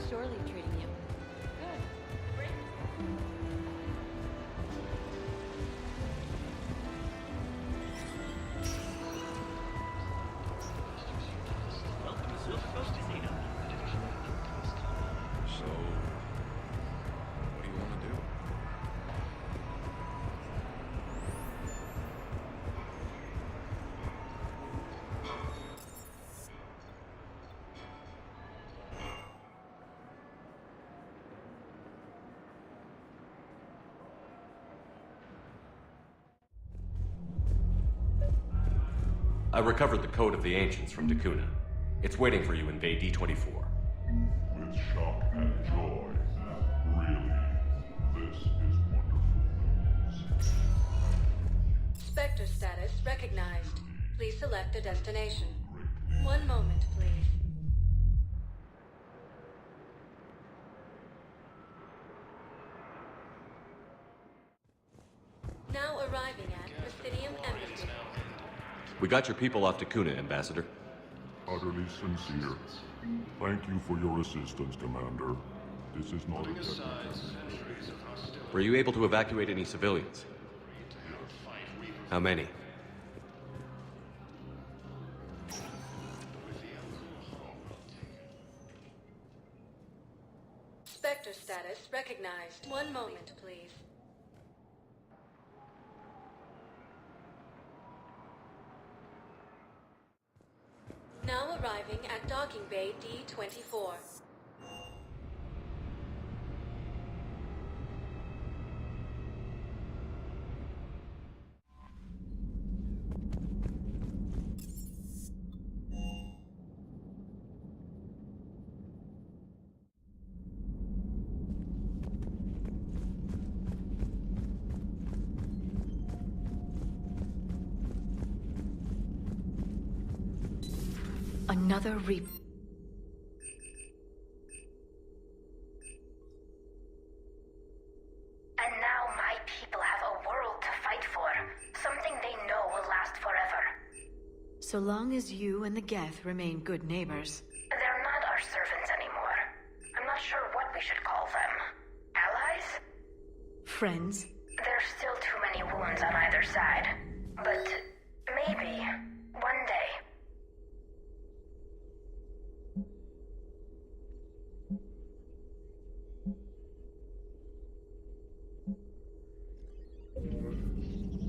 shore leave treating you? Good. Great. Welcome to Silver Coast Casino. So, what do you want to do? I recovered the Code of the Ancients from Dakuna. It's waiting for you in Bay D24. With shock and joy. Really, this is wonderful news. Spectre status recognized. Please select a destination. One moment, please. Now arriving at Presidium Embassy. We got your people off Dakuna, Ambassador. Utterly sincere. Thank you for your assistance, Commander. This is not a technical. Were you able to evacuate any civilians? How many? Spectre status recognized. One moment, please. Now arriving at Docking Bay D24. Another reap. And now my people have a world to fight for. Something they know will last forever. So long as you and the Geth remain good neighbors. They're not our servants anymore. I'm not sure what we should call them. Allies? Friends? There's still too many wounds on either side. But maybe, one day.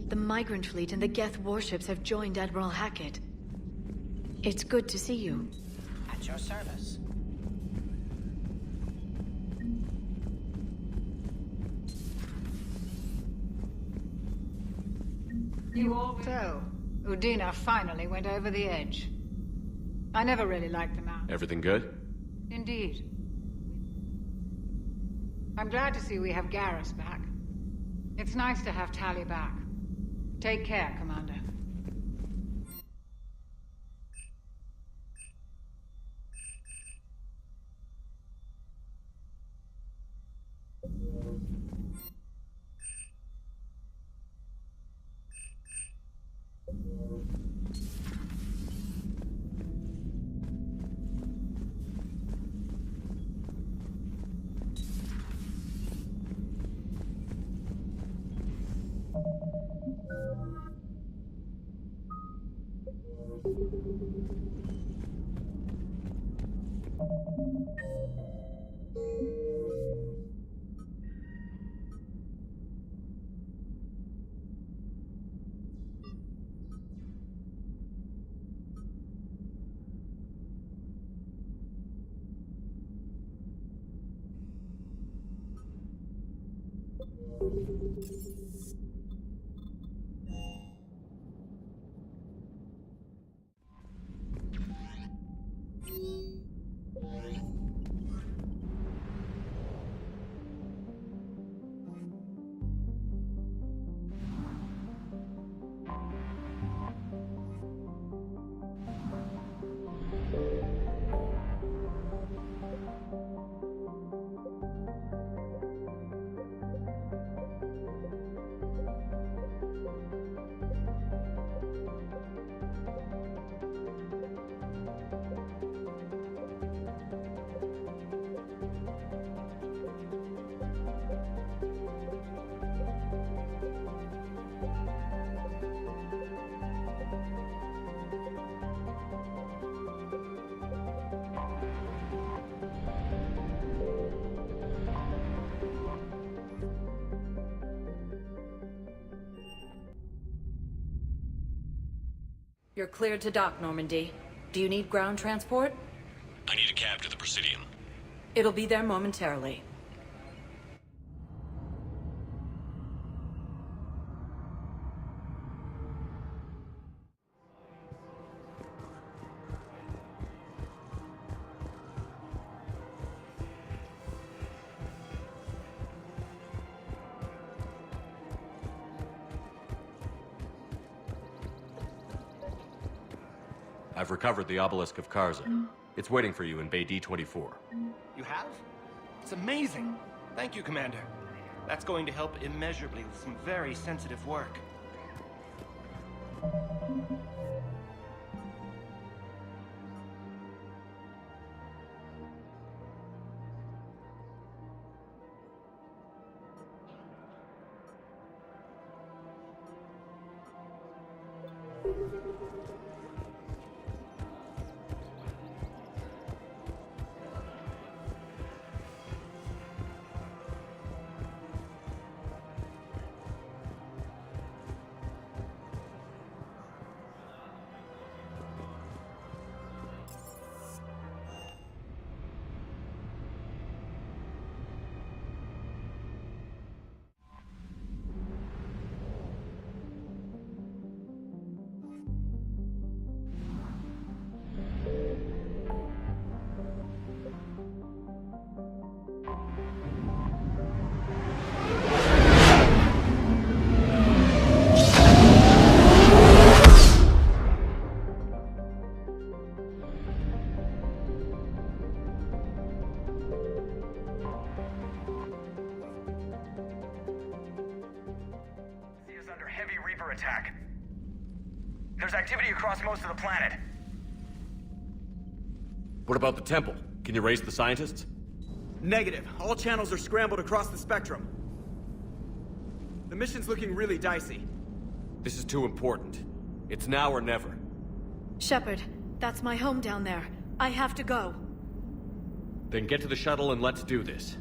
The migrant fleet and the Geth warships have joined Admiral Hackett. It's good to see you. At your service. So, Udina finally went over the edge. I never really liked them out. Everything good? Indeed. I'm glad to see we have Garrus back. It's nice to have Tali back. Take care, Commander. You're cleared to dock, Normandy. Do you need ground transport? I need a cab to the Presidium. It'll be there momentarily. I've recovered the obelisk of Karza. It's waiting for you in Bay D-24. You have? It's amazing. Thank you, Commander. That's going to help immeasurably with some very sensitive work. Attack. There's activity across most of the planet. What about the temple? Can you raise the scientists? Negative. All channels are scrambled across the spectrum. The mission's looking really dicey. This is too important. It's now or never. Shepard, that's my home down there. I have to go. Then get to the shuttle and let's do this.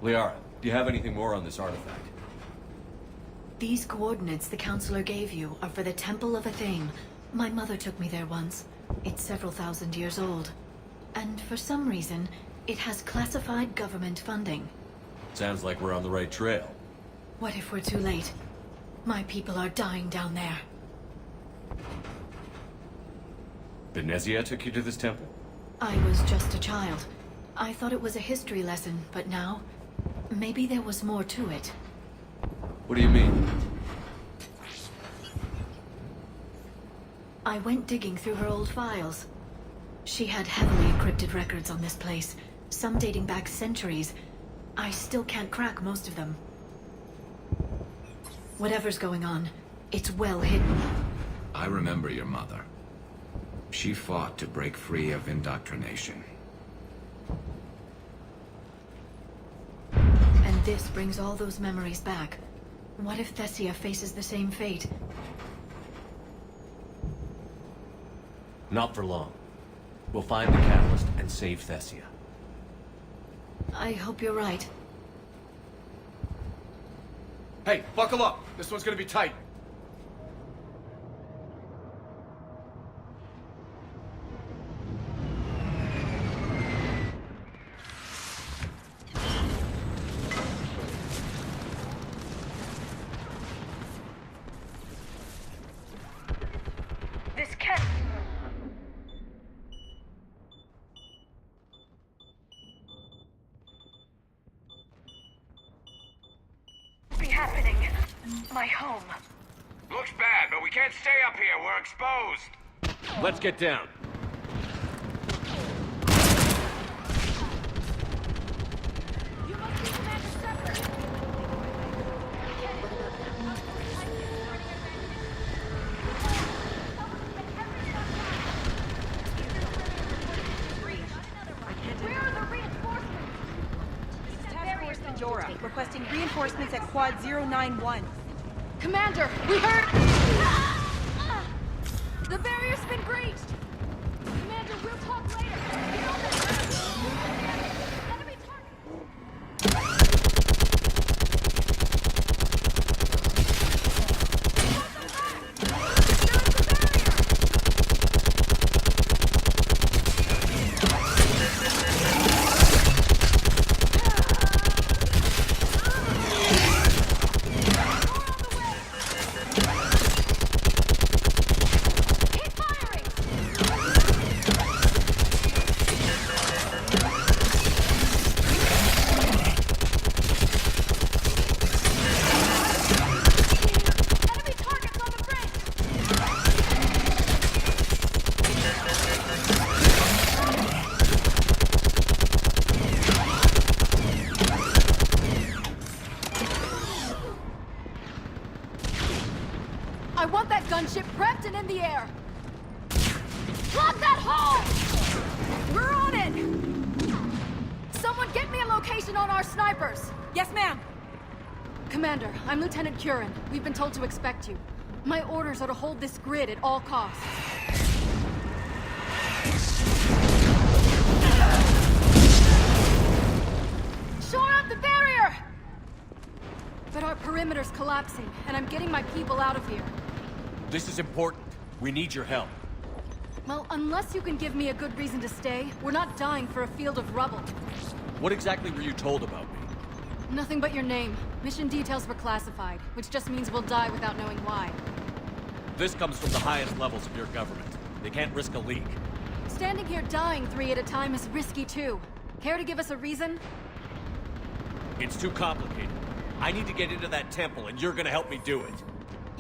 Liara, do you have anything more on this artifact? These coordinates the Counselor gave you are for the Temple of Athame. My mother took me there once. It's several thousand years old. And for some reason, it has classified government funding. Sounds like we're on the right trail. What if we're too late? My people are dying down there. Benezia took you to this temple? I was just a child. I thought it was a history lesson, but now... maybe there was more to it. What do you mean? I went digging through her old files. She had heavily encrypted records on this place, some dating back centuries. I still can't crack most of them. Whatever's going on, it's well hidden. I remember your mother. She fought to break free of indoctrination. And this brings all those memories back. What if Thessia faces the same fate? Not for long. We'll find the catalyst and save Thessia. I hope you're right. Hey, buckle up. This one's gonna be tight. My home. Looks bad, but we can't stay up here. We're exposed. Let's get down. Requesting reinforcements at Quad 091. Commander, we heard... The barrier's been breached! Commander, we'll talk later. Get on that... Enemy I want that gunship prepped and in the air! Block that hole! We're on it! Someone get me a location on our snipers! Yes, ma'am! Commander, I'm Lieutenant Curran. We've been told to expect you. My orders are to hold this grid at all costs. Shore up the barrier! But our perimeter's collapsing, and I'm getting my people out of here. This is important. We need your help. Well, unless you can give me a good reason to stay, we're not dying for a field of rubble. What exactly were you told about me? Nothing but your name. Mission details were classified, which just means we'll die without knowing why. This comes from the highest levels of your government. They can't risk a leak. Standing here dying 3 at a time is risky too. Care to give us a reason? It's too complicated. I need to get into that temple, and you're gonna help me do it.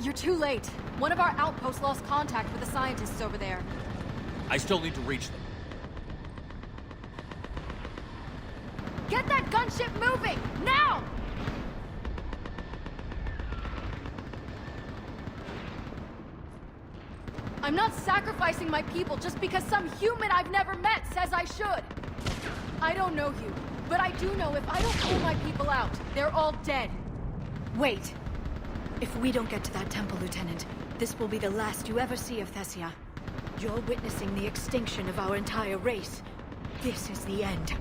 You're too late. One of our outposts lost contact with the scientists over there. I still need to reach them. Get that gunship moving! Now! I'm not sacrificing my people just because some human I've never met says I should. I don't know you, but I do know if I don't pull my people out, they're all dead. Wait. If we don't get to that temple, Lieutenant, this will be the last you ever see of Thessia. You're witnessing the extinction of our entire race. This is the end.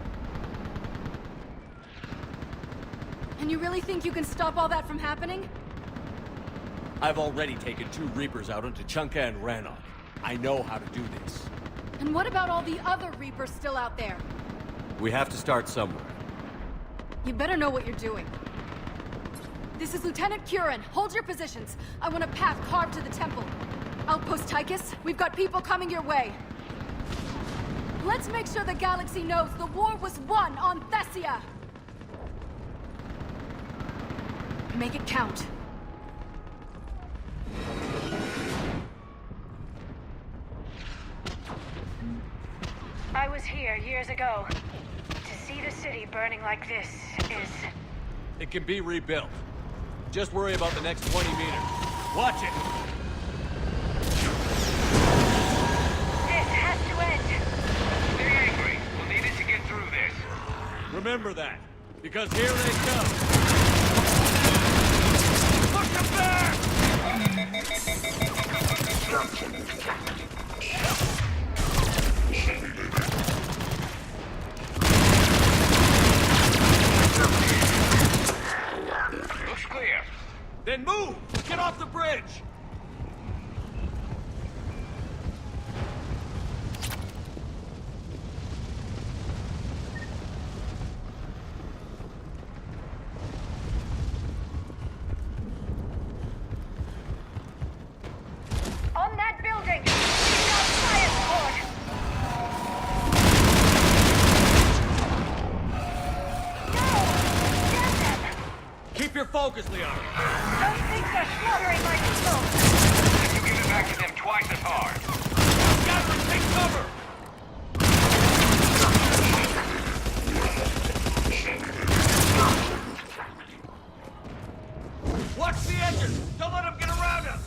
And you really think you can stop all that from happening? I've already taken 2 Reapers out into Chunka and Rannoch. I know how to do this. And what about all the other Reapers still out there? We have to start somewhere. You better know what you're doing. This is Lieutenant Curran. Hold your positions. I want a path carved to the temple. Outpost Tychus, we've got people coming your way. Let's make sure the galaxy knows the war was won on Thessia! Make it count. I was here years ago. To see the city burning like this is... It can be rebuilt. Just worry about the next 20 meters. Watch it! This has to end. Stay angry. We'll need it to get through this. Remember that, because here they come! Push them back! Looks clear. Then move! Get off the bridge! On that building! We've got science board! No! Get them! Keep your focus, Leon! Those things position! Don't let them get around us!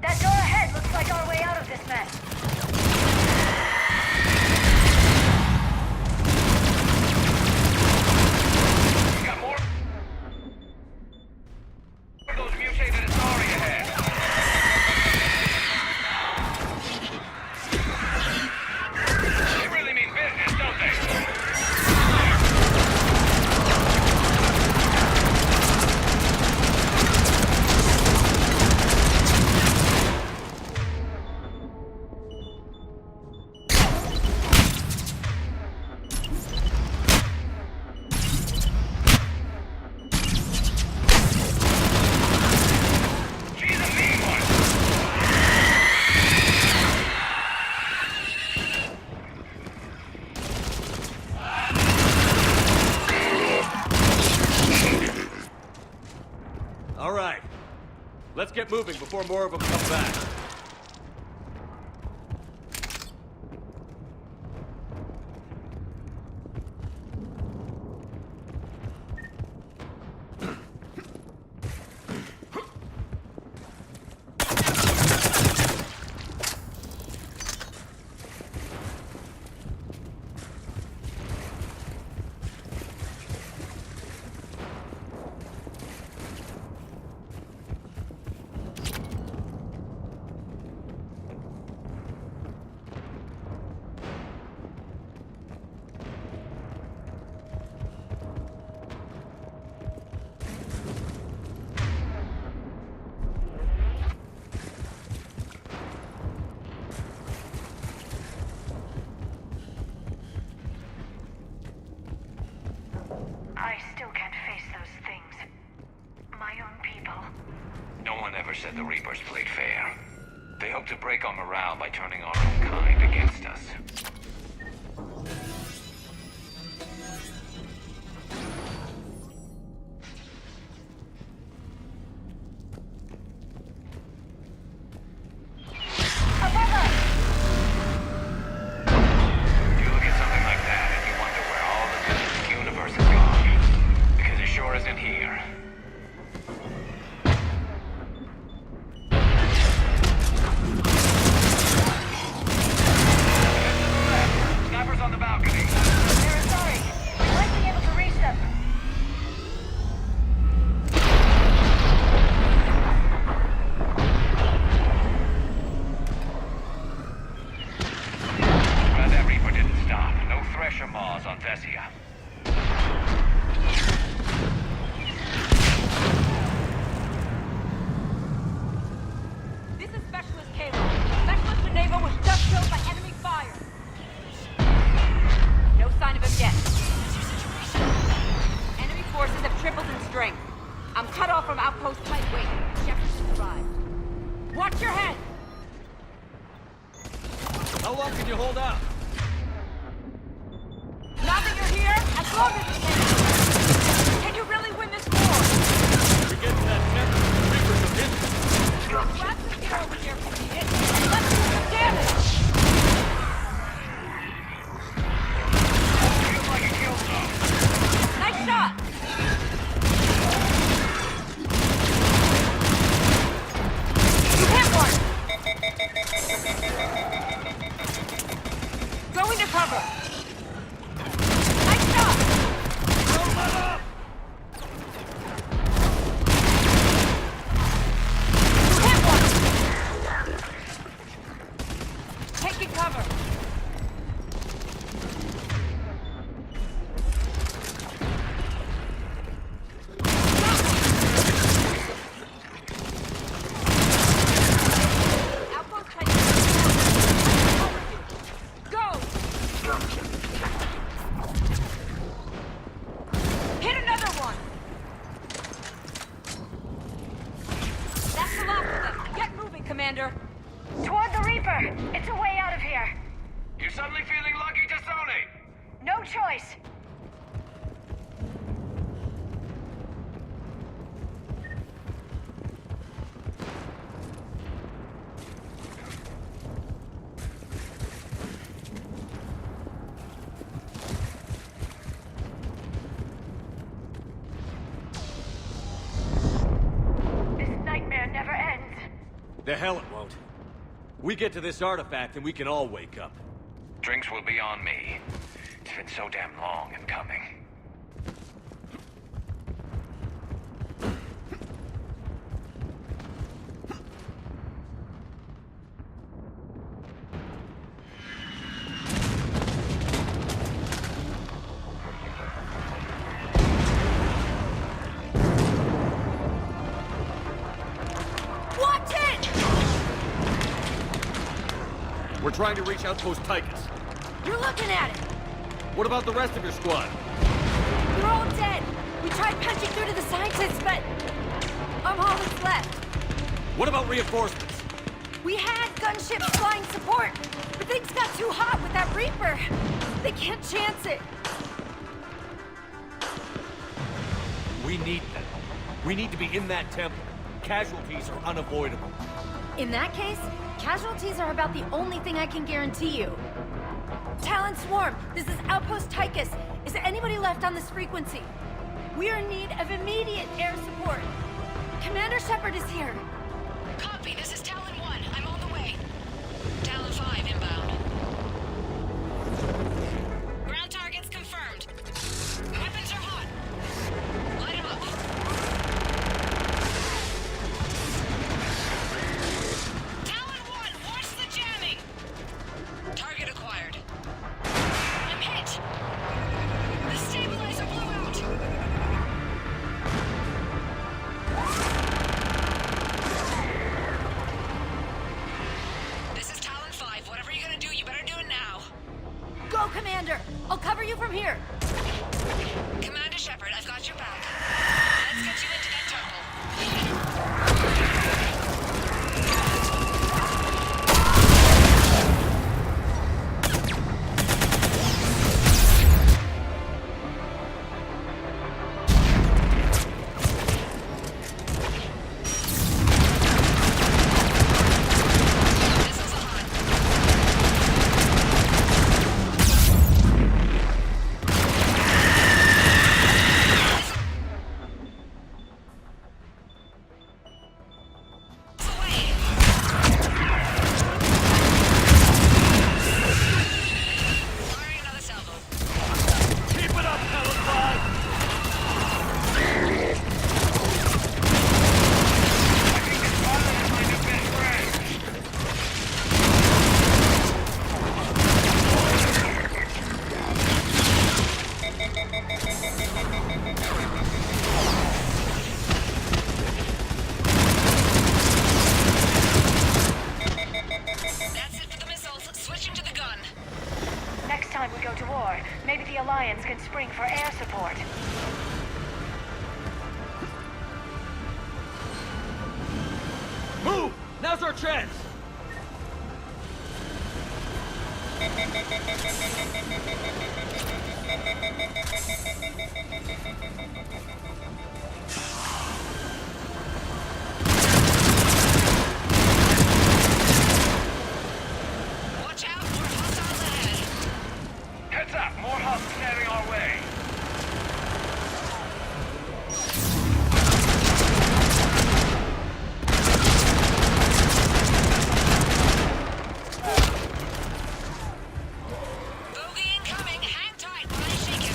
That door ahead looks like our way out of this mess. We got more of those mutated Asari ahead. They really mean business, don't they? All right. Let's get moving before more of them come back. I still can't face those things. My own people. No one ever said the Reapers played fair. They hope to break our morale by turning our own kind against us. You look at something like that and you wonder where all the good in the universe has gone. Because it sure isn't here. Snipers on the balcony. They're sorry. We might be able to reach them. Glad that Reaper didn't stop. No Thresher Maws on Thessia. This is Specialist Caleb. Specialist Renavo was just killed by enemy fire. No sign of him yet. Enemy forces have tripled in strength. I'm cut off from outpost White Wing. Jefferson's arrived. Watch your head! How long can you hold out? Now that you're here, as long as you can. Can you really win this war? We get to that tent, the Reapers will hit us. Grab the gear over here if you need it, and let's do some damage! Feels like a kill zone. Reaper! It's a way out of here! You suddenly feeling lucky, Tassoni? No choice! This nightmare never ends. The hell it won't. We get to this artifact and we can all wake up. Drinks will be on me. It's been so damn long in coming. Watch it! We're trying to reach Outpost Tychus. You're looking at it! What about the rest of your squad? They're all dead! We tried punching through to the scientists, but I'm all that's left. What about reinforcements? We had gunships flying support, but things got too hot with that Reaper. They can't chance it. We need them. We need to be in that temple. Casualties are unavoidable. In that case, casualties are about the only thing I can guarantee you. Talon Swarm, this is Outpost Tychus. Is there anybody left on this frequency? We're in need of immediate air support. Commander Shepard is here. Copy, this is Talon 1. I'm on the way. Talon 5 inbound. Ground targets confirmed. Weapons are hot. Light 'em up. Talon 1, watch the jamming! Target acquired. I'm hit! The stabilizer blew out! This is Talon 5. Whatever you're gonna do, you better do it now. Go, Commander! I'll cover you from here. Commander Shepard, I've got your back. Let's get you into that temple. That's it for the missiles. Switching to the gun. Next time we go to war, maybe the Alliance can spring for air support. Move! Now's our chance! Watch out, more hostiles ahead. Heads up, more hubs heading our way. Bogey incoming. Hang tight while I shake him.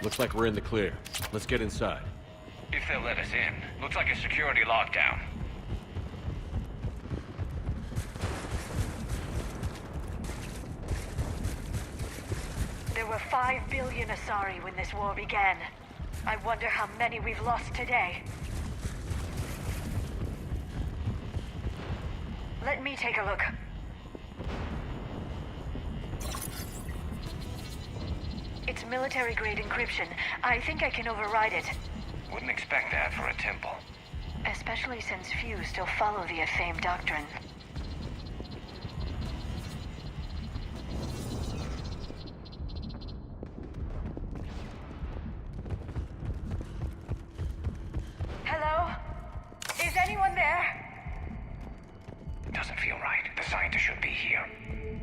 Looks like we're in the clear. Let's get inside. If they'll let us in. Looks like a security lockdown. There were 5 billion Asari when this war began. I wonder how many we've lost today. Let me take a look. It's military-grade encryption. I think I can override it. Wouldn't expect that for a temple. Especially since few still follow the If doctrine. Hello? Is anyone there? Doesn't feel right. The scientist should be here.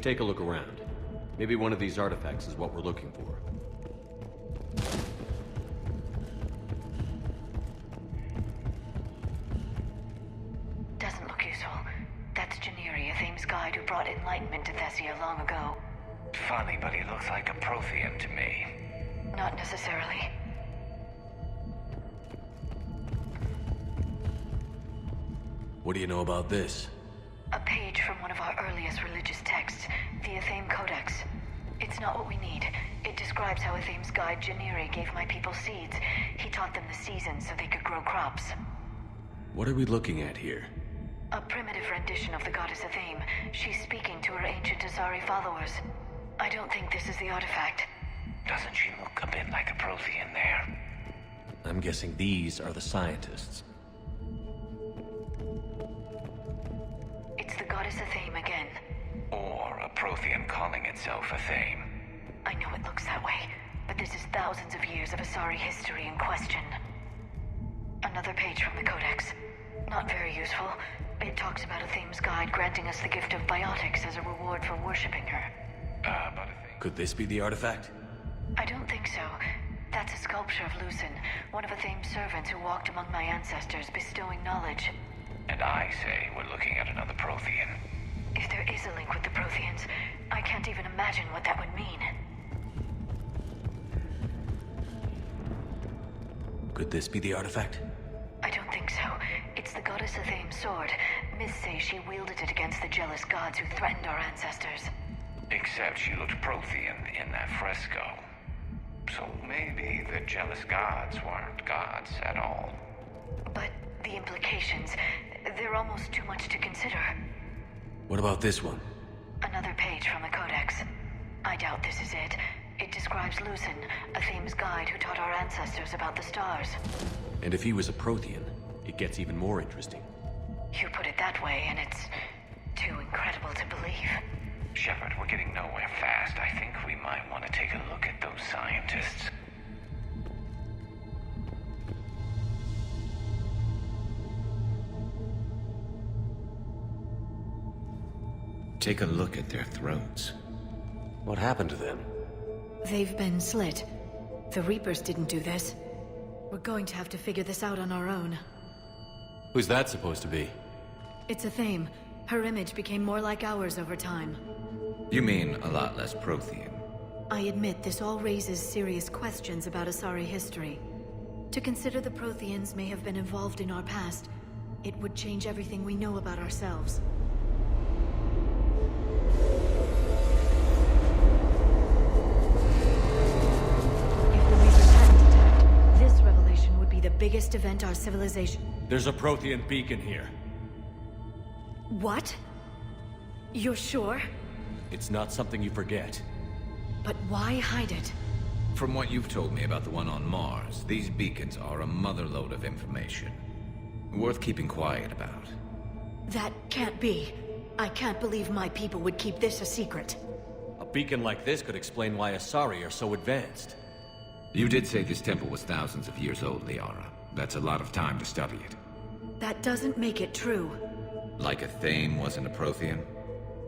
Take a look around. Maybe one of these artifacts is what we're looking for. Doesn't look useful. That's Janiri, Athame's guide who brought enlightenment to Thessia long ago. Funny, but he looks like a Prothean to me. Not necessarily. What do you know about this? A page from one of our earliest religious texts, the Athame Codex. It's not what we need. It describes how Athame's guide Janiri gave my people seeds. He taught them the seasons so they could grow crops. What are we looking at here? A primitive rendition of the goddess Athame. She's speaking to her ancient Asari followers. I don't think this is the artifact. Doesn't she look a bit like a Prothean there? I'm guessing these are the scientists. It's the goddess Athame again. Or a Prothean calling itself Athame. I know it looks that way, but this is thousands of years of Asari history in question. Another page from the Codex. Not very useful. It talks about Athame's guide granting us the gift of biotics as a reward for worshipping her. But Athame... Could this be the artifact? I don't think so. That's a sculpture of Lucen, one of Athame's servants who walked among my ancestors, bestowing knowledge. And I say we're looking at another Prothean. If there is a link with the Protheans, I can't even imagine what that would mean. Could this be the artifact? I don't think so. It's the goddess Athame's sword. Myths say she wielded it against the jealous gods who threatened our ancestors. Except she looked Prothean in that fresco. So maybe the jealous gods weren't gods at all. But the implications, they're almost too much to consider. What about this one? Another page from the Codex. I doubt this is it. It describes Lucen, Athame's guide who taught our ancestors about the stars. And if he was a Prothean, it gets even more interesting. You put it that way, and it's too incredible to believe. Shepard, we're getting nowhere fast. I think we might want to take a look at those scientists. Take a look at their throats. What happened to them? They've been slit. The Reapers didn't do this. We're going to have to figure this out on our own. Who's that supposed to be? It's Athame. Her image became more like ours over time. You mean a lot less Prothean? I admit this all raises serious questions about Asari history. To consider the Protheans may have been involved in our past, it would change everything we know about ourselves. If the Reapers hadn't attacked, this revelation would be the biggest event our civilization... There's a Prothean beacon here. What? You're sure? It's not something you forget. But why hide it? From what you've told me about the one on Mars, these beacons are a motherlode of information. Worth keeping quiet about. That can't be. I can't believe my people would keep this a secret. A beacon like this could explain why Asari are so advanced. You did say this temple was thousands of years old, Liara. That's a lot of time to study it. That doesn't make it true. Like Athame wasn't a Prothean?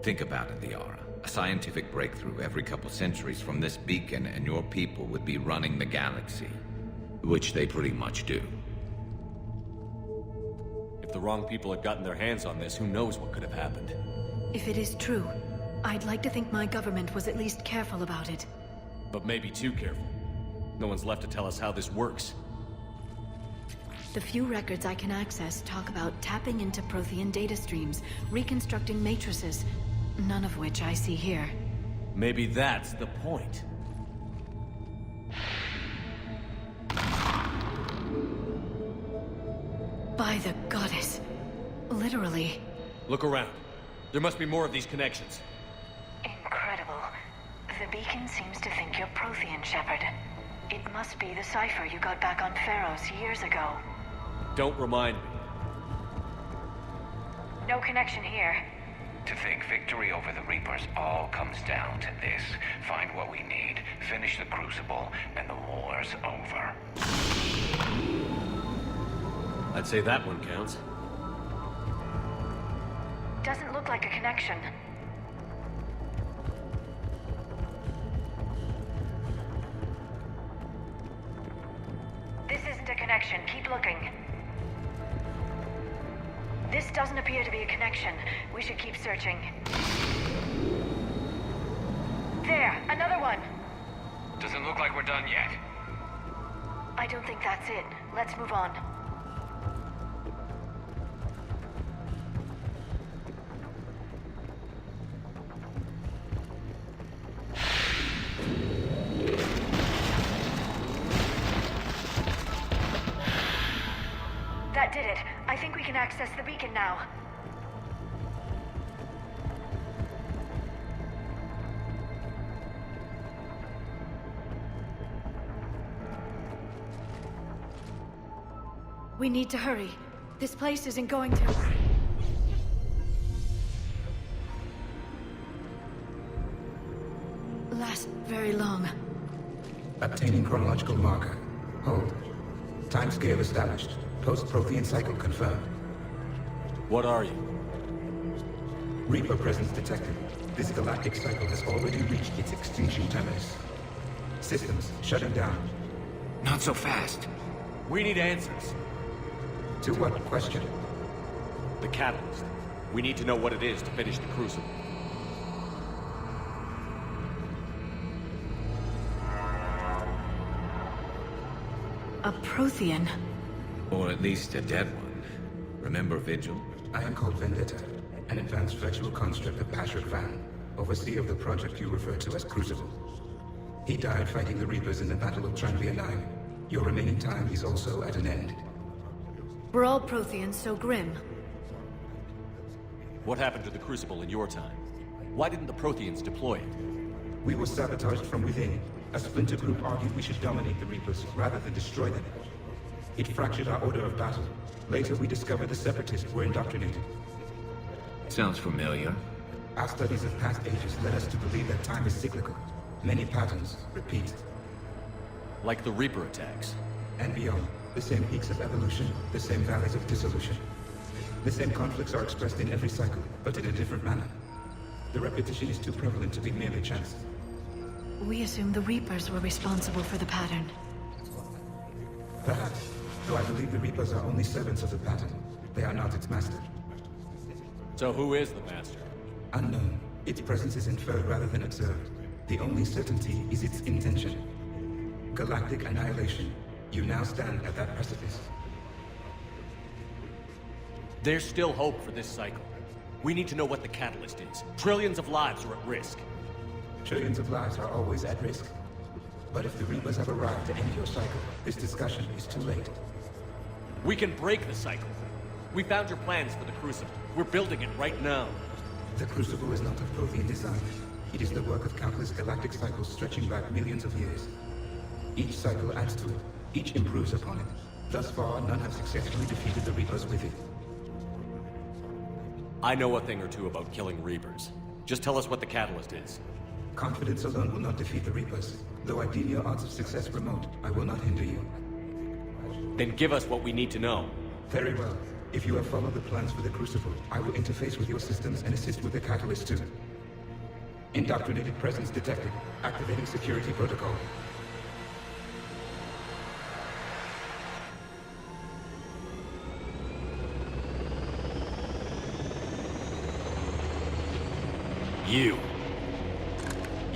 Think about it, Liara. A scientific breakthrough every couple centuries from this beacon and your people would be running the galaxy. Which they pretty much do. If the wrong people had gotten their hands on this, who knows what could have happened. If it is true, I'd like to think my government was at least careful about it. But maybe too careful. No one's left to tell us how this works. The few records I can access talk about tapping into Prothean data streams, reconstructing matrices, none of which I see here. Maybe that's the point. By the goddess. Literally. Look around. There must be more of these connections. Incredible. The beacon seems to think you're Prothean, Shepard. It must be the cipher you got back on Pharaohs years ago. Don't remind me. No connection here. To think victory over the Reapers all comes down to this. Find what we need, finish the Crucible, and the war's over. I'd say that one counts. Doesn't look like a connection. This isn't a connection. Keep looking. This doesn't appear to be a connection. We should keep searching. There! Another one! Doesn't look like we're done yet. I don't think that's it. Let's move on. That did it. I think we can access the beacon now. We need to hurry. This place isn't going to... last very long. Obtaining chronological marker. Hold. Timescale established. Post-Prothean cycle confirmed. What are you? Reaper presence detected. This galactic cycle has already reached its extinction terminus. Systems shutting down. Not so fast. We need answers. To what question? The catalyst. We need to know what it is to finish the Crucible. A Prothean. Or at least a dead one. Remember Vigil? I am called Vendetta, an advanced virtual construct of Patrick Van, overseer of the project you refer to as Crucible. He died fighting the Reapers in the Battle of Tranvia 9. Your remaining time is also at an end. Were all Protheans so grim? What happened to the Crucible in your time? Why didn't the Protheans deploy it? We were sabotaged from within. A splinter group argued we should dominate the Reapers rather than destroy them. It fractured our order of battle. Later, we discovered the Separatists were indoctrinated. Sounds familiar. Our studies of past ages led us to believe that time is cyclical. Many patterns repeat. Like the Reaper attacks. And beyond. The same peaks of evolution, the same valleys of dissolution. The same conflicts are expressed in every cycle, but in a different manner. The repetition is too prevalent to be merely chance. We assumed the Reapers were responsible for the pattern. Perhaps. Though I believe the Reapers are only servants of the pattern. They are not its master. So who is the master? Unknown. Its presence is inferred rather than observed. The only certainty is its intention. Galactic annihilation. You now stand at that precipice. There's still hope for this cycle. We need to know what the catalyst is. Trillions of lives are at risk. Trillions of lives are always at risk. But if the Reapers have arrived to end your cycle, this discussion is too late. We can break the cycle. We found your plans for the Crucible. We're building it right now. The Crucible is not of Prothean design. It is the work of countless galactic cycles stretching back millions of years. Each cycle adds to it. Each improves upon it. Thus far, none have successfully defeated the Reapers with it. I know a thing or two about killing Reapers. Just tell us what the catalyst is. Confidence alone will not defeat the Reapers. Though I deem your odds of success remote, I will not hinder you. Then give us what we need to know. Very well. If you have followed the plans for the Crucible, I will interface with your systems and assist with the catalyst too. Indoctrinated presence detected. Activating security protocol.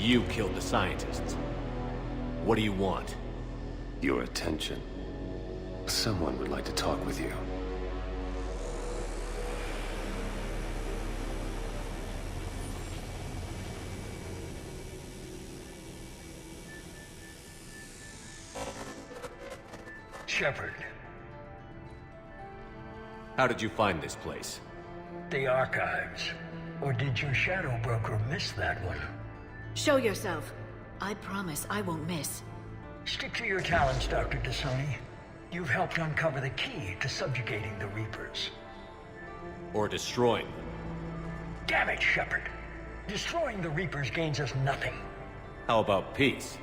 You killed the scientists. What do you want? Your attention. Someone would like to talk with you. Shepard. How did you find this place? The archives. Or did your shadow broker miss that one? Show yourself. I promise I won't miss. Stick to your talents, Dr. Dasoni. You've helped uncover the key to subjugating the Reapers. Or destroying them. Damn it, Shepard. Destroying the Reapers gains us nothing. How about peace?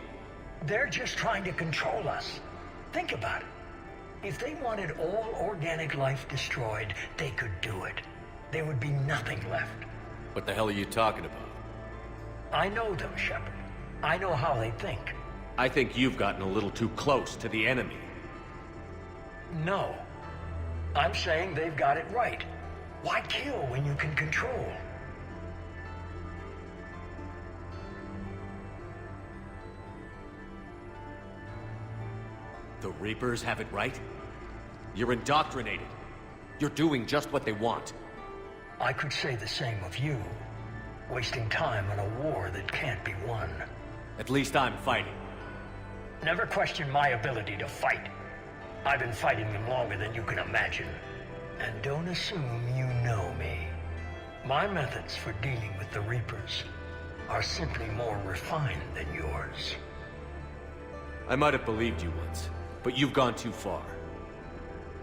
They're just trying to control us. Think about it. If they wanted all organic life destroyed, they could do it. There would be nothing left. What the hell are you talking about? I know them, Shepard. I know how they think. I think you've gotten a little too close to the enemy. No. I'm saying they've got it right. Why kill when you can control? The Reapers have it right? You're indoctrinated. You're doing just what they want. I could say the same of you. Wasting time on a war that can't be won. At least I'm fighting. Never question my ability to fight. I've been fighting them longer than you can imagine. And don't assume you know me. My methods for dealing with the Reapers are simply more refined than yours. I might have believed you once, but you've gone too far.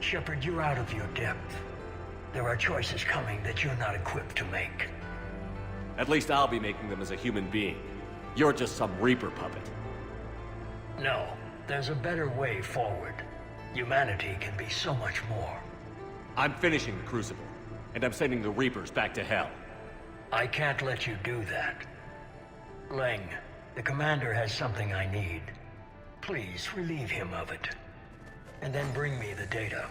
Shepard, you're out of your depth. There are choices coming that you're not equipped to make. At least I'll be making them as a human being. You're just some Reaper puppet. No, there's a better way forward. Humanity can be so much more. I'm finishing the Crucible, and I'm sending the Reapers back to hell. I can't let you do that. Leng, the commander has something I need. Please relieve him of it. And then bring me the data.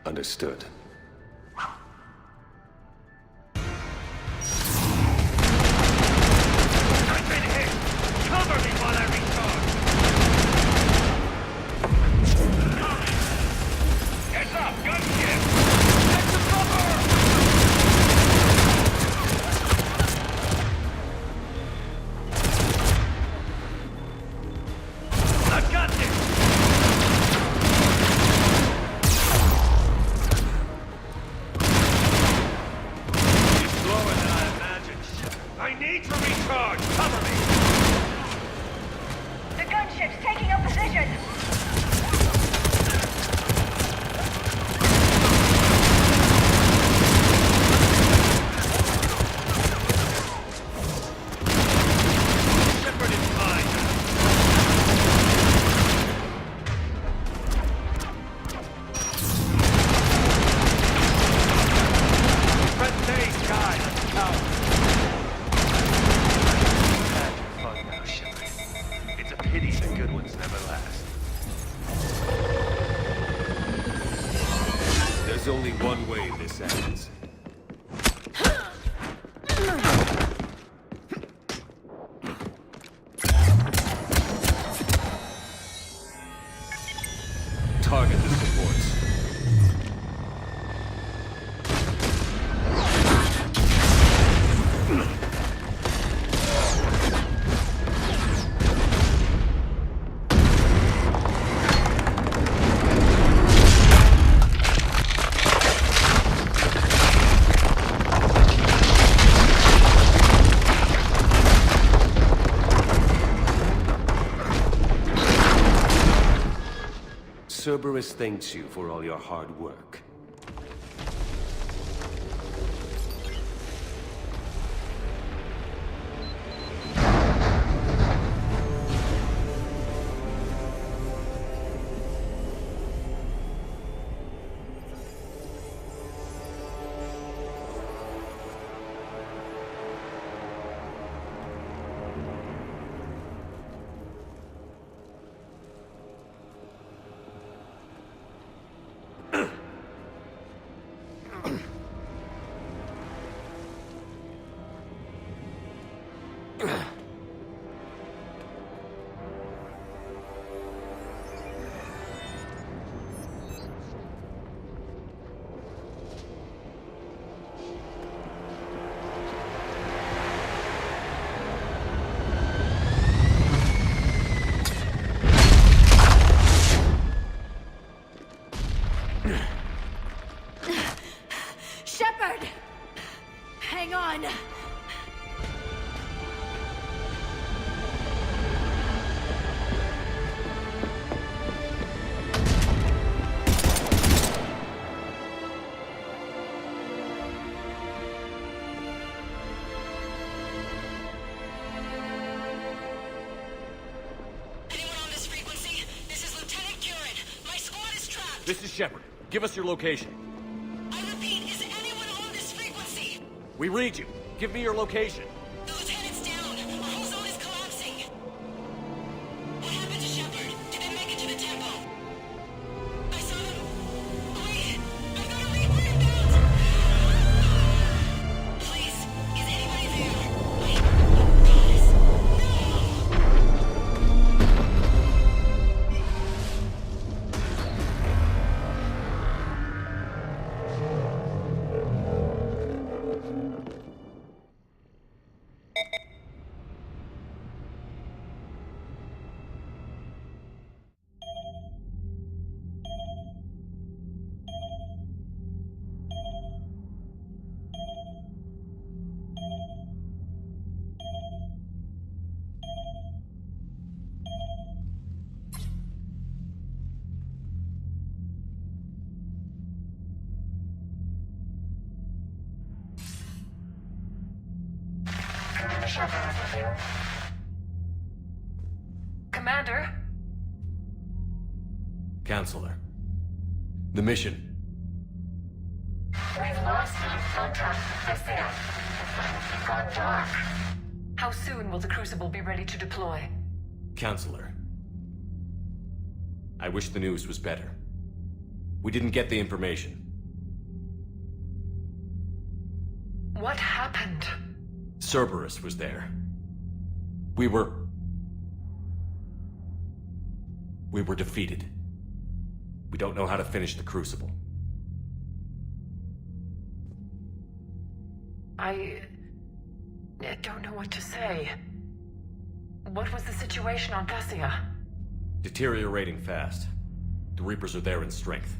Understood. I've been hit! Cover me while I recharge! Heads up! Gunship! Get to cover! I've got this! It's slower than I imagined. I need to recharge! Cover me! The gunship's taking up position! Shepard is mine! Press A, Sky, let's go! Fun now, Shepard. It's a pity the good ones never last. There's only one way this ends. Target the supports. Cerberus thanks you for all your hard work. This is Shepard. Give us your location. I repeat, is anyone on this frequency? We read you. Give me your location. The lieutenant's down. Our whole zone is collapsing. What happened to Shepard? Did they make it to the temple? I saw them. Wait, I've got a Reaper inbound. Please, is anybody there? Wait, guys, no! Commander? Counselor. The mission. We've lost contact with Thessia. It's gone dark. How soon will the Crucible be ready to deploy? Counselor. I wish the news was better. We didn't get the information. What happened? Cerberus was there. We were defeated. We don't know how to finish the Crucible. I don't know what to say. What was the situation on Thessia? Deteriorating fast. The Reapers are there in strength.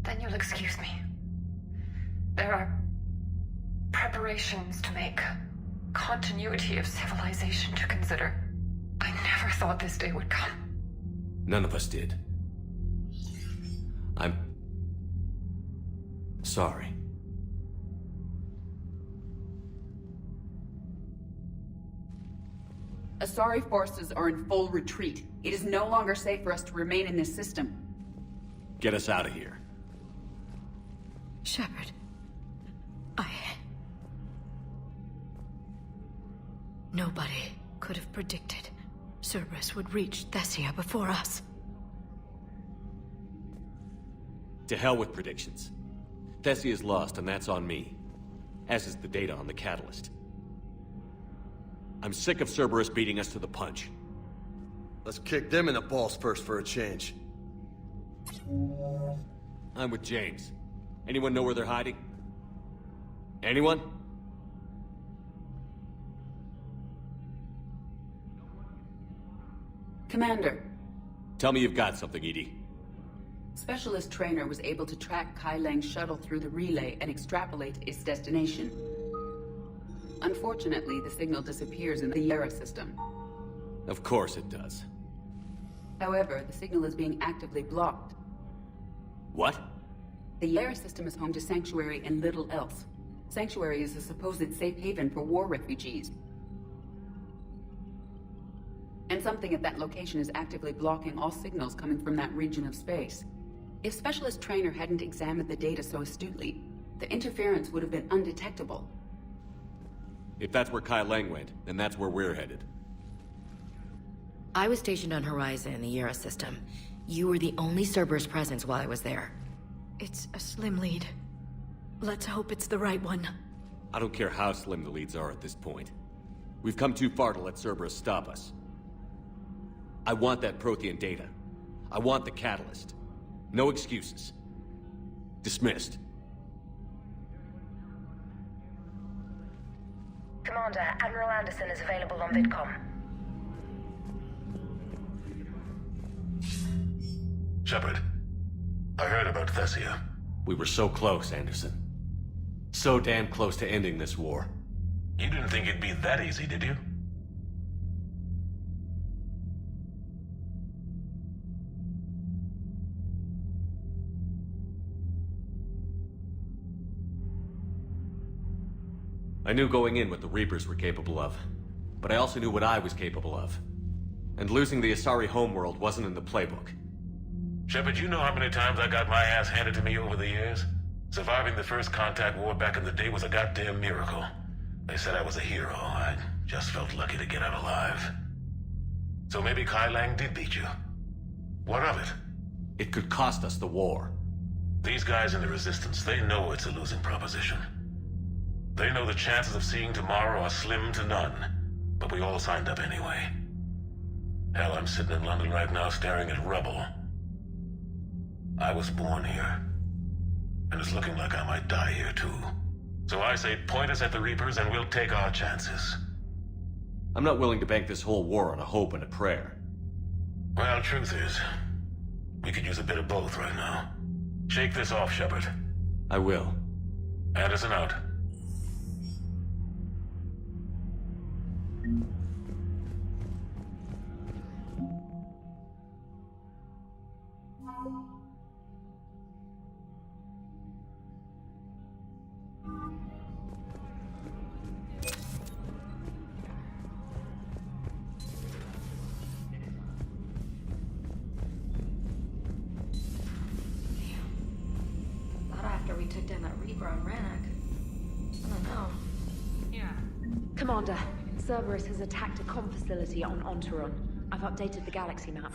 Then you'll excuse me. There are preparations to make, continuity of civilization to consider. I never thought this day would come. None of us did. I'm sorry. Asari forces are in full retreat. It is no longer safe for us to remain in this system. Get us out of here. Shepard. Nobody could have predicted Cerberus would reach Thessia before us. To hell with predictions. Thessia is lost, and that's on me. As is the data on the catalyst. I'm sick of Cerberus beating us to the punch. Let's kick them in the balls first for a change. I'm with James. Anyone know where they're hiding? Anyone? Commander, Tell me you've got something, Edie. Specialist Trainer was able to track Kai Lang's shuttle through the relay and extrapolate its destination. Unfortunately, the signal disappears in the Yara system. Of course it does. However, the signal is being actively blocked. What? The Yara system is home to Sanctuary and little else. Sanctuary is a supposed safe haven for war refugees. And something at that location is actively blocking all signals coming from that region of space. If Specialist Trainer hadn't examined the data so astutely, the interference would have been undetectable. If that's where Kai Lang went, then that's where we're headed. I was stationed on Horizon in the Yara system. You were the only Cerberus presence while I was there. It's a slim lead. Let's hope it's the right one. I don't care how slim the leads are at this point. We've come too far to let Cerberus stop us. I want that Prothean data. I want the catalyst. No excuses. Dismissed. Commander, Admiral Anderson is available on VidCom. Shepard, I heard about Thessia. We were so close, Anderson. So damn close to ending this war. You didn't think it'd be that easy, did you? I knew going in what the Reapers were capable of, but I also knew what I was capable of. And losing the Asari homeworld wasn't in the playbook. Shepard, you know how many times I got my ass handed to me over the years? Surviving the first contact war back in the day was a goddamn miracle. They said I was a hero. I just felt lucky to get out alive. So maybe Kai Lang did beat you. What of it? It could cost us the war. These guys in the Resistance, they know it's a losing proposition. They know the chances of seeing tomorrow are slim to none. But we all signed up anyway. Hell, I'm sitting in London right now staring at rubble. I was born here. And it's looking like I might die here too. So I say point us at the Reapers and we'll take our chances. I'm not willing to bank this whole war on a hope and a prayer. Well, truth is, we could use a bit of both right now. Shake this off, Shepard. I will. Anderson out. We took down that Reaper on Rannoch. I don't know. Yeah. Commander, Cerberus has attacked a comm facility on Ontaron. I've updated the galaxy map.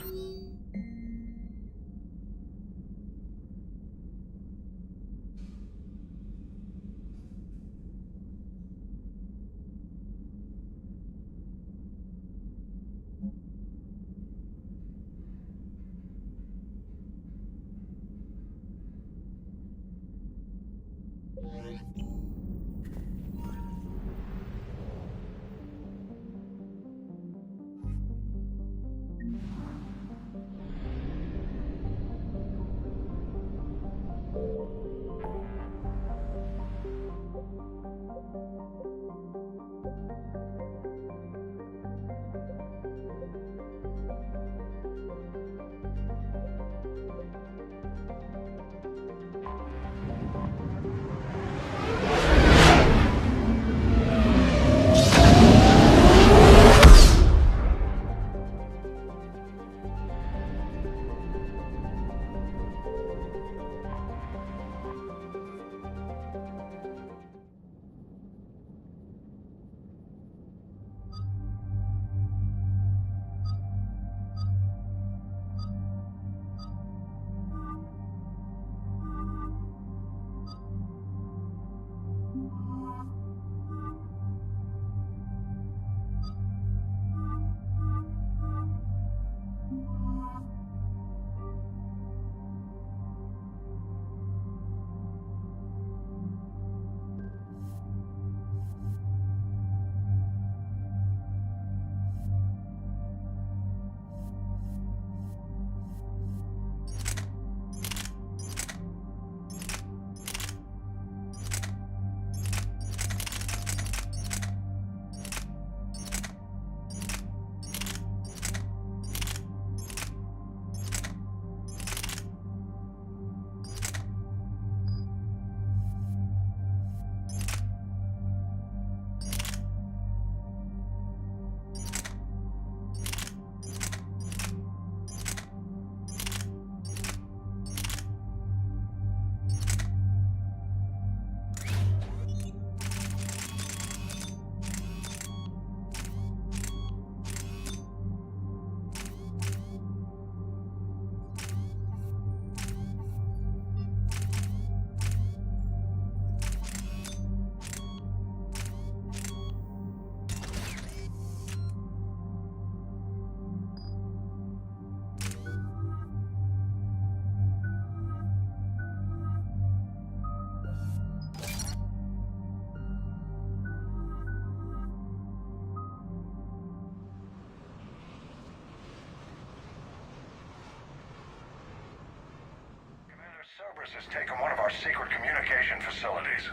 Cerberus has taken one of our secret communication facilities.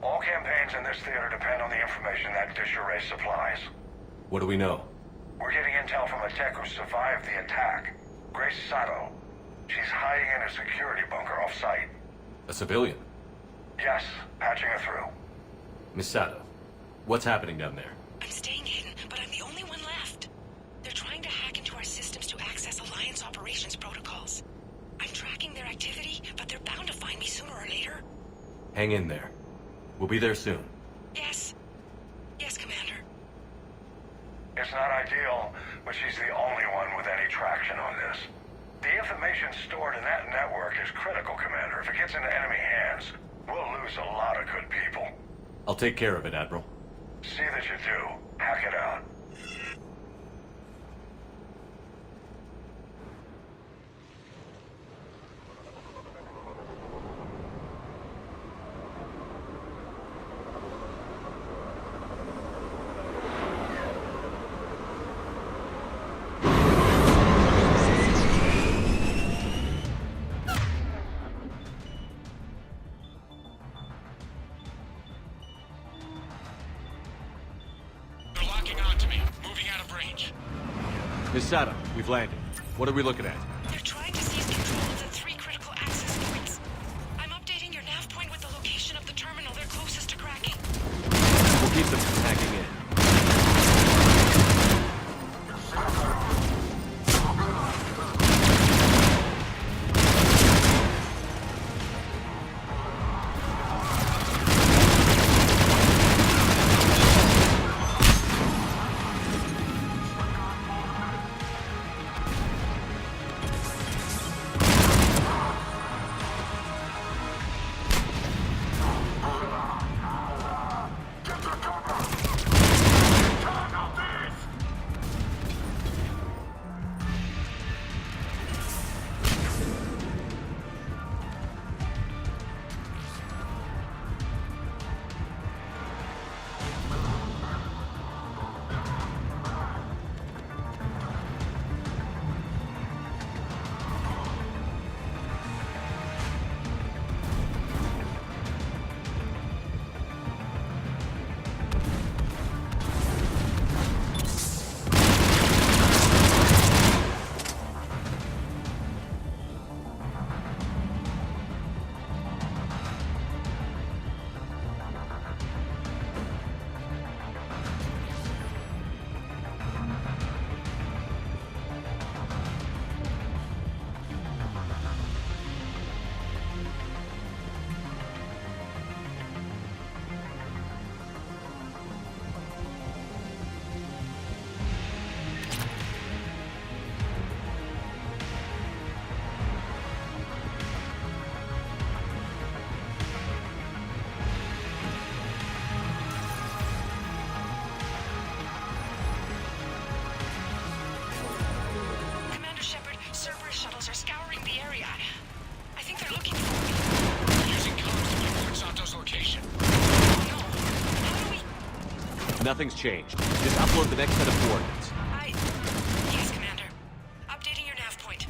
All campaigns in this theater depend on the information that dish array supplies. What do we know? We're getting intel from a tech who survived the attack. Grace Sato. She's hiding in a security bunker off-site. A civilian? Yes, patching her through. Miss Sato, what's happening down there? I'm staying hidden, but I'm the only one left. They're trying to hack into our systems to access Alliance operations protocols. Hang in there. We'll be there soon. Yes. Yes, Commander. It's not ideal, but she's the only one with any traction on this. The information stored in that network is critical, Commander. If it gets into enemy hands, we'll lose a lot of good people. I'll take care of it, Admiral. See that you do. Hack it out. Miss Sada, we've landed. What are we looking at? They're trying to seize control of the 3 critical access points. I'm updating your nav point with the location of the terminal they're closest to cracking. We'll keep them from hacking in. Nothing's changed. Just upload the next set of coordinates. Yes, Commander. Updating your nav point.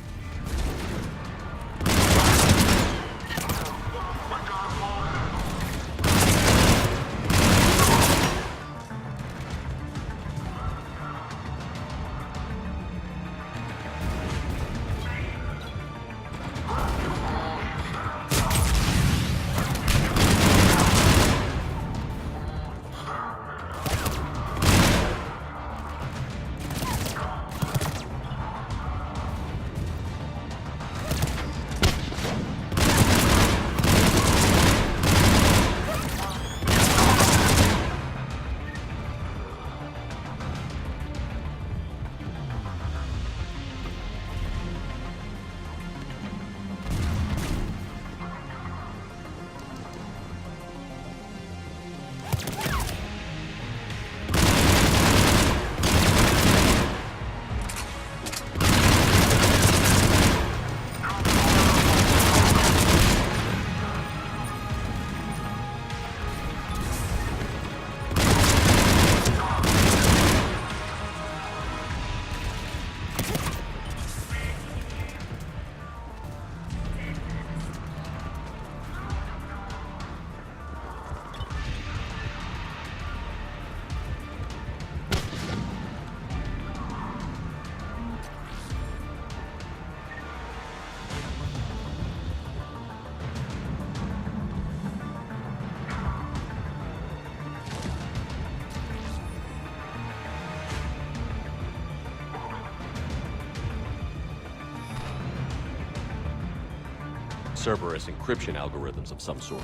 Cerberus encryption algorithms of some sort.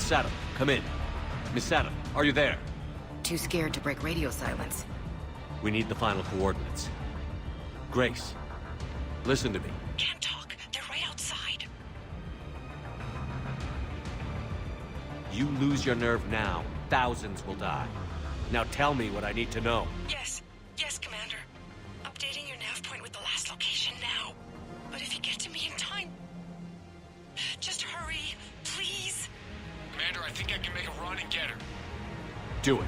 Sato, come in. Miss Sato, are you there? Too scared to break radio silence. We need the final coordinates. Grace, listen to me. Can't talk. They're right outside. You lose your nerve now, thousands will die. Now tell me what I need to know. Yes. Yes, Commander. Updating your nav point with the last location now. But if you get to me in time... just hurry, please. Commander, I think I can make a run and get her. Do it.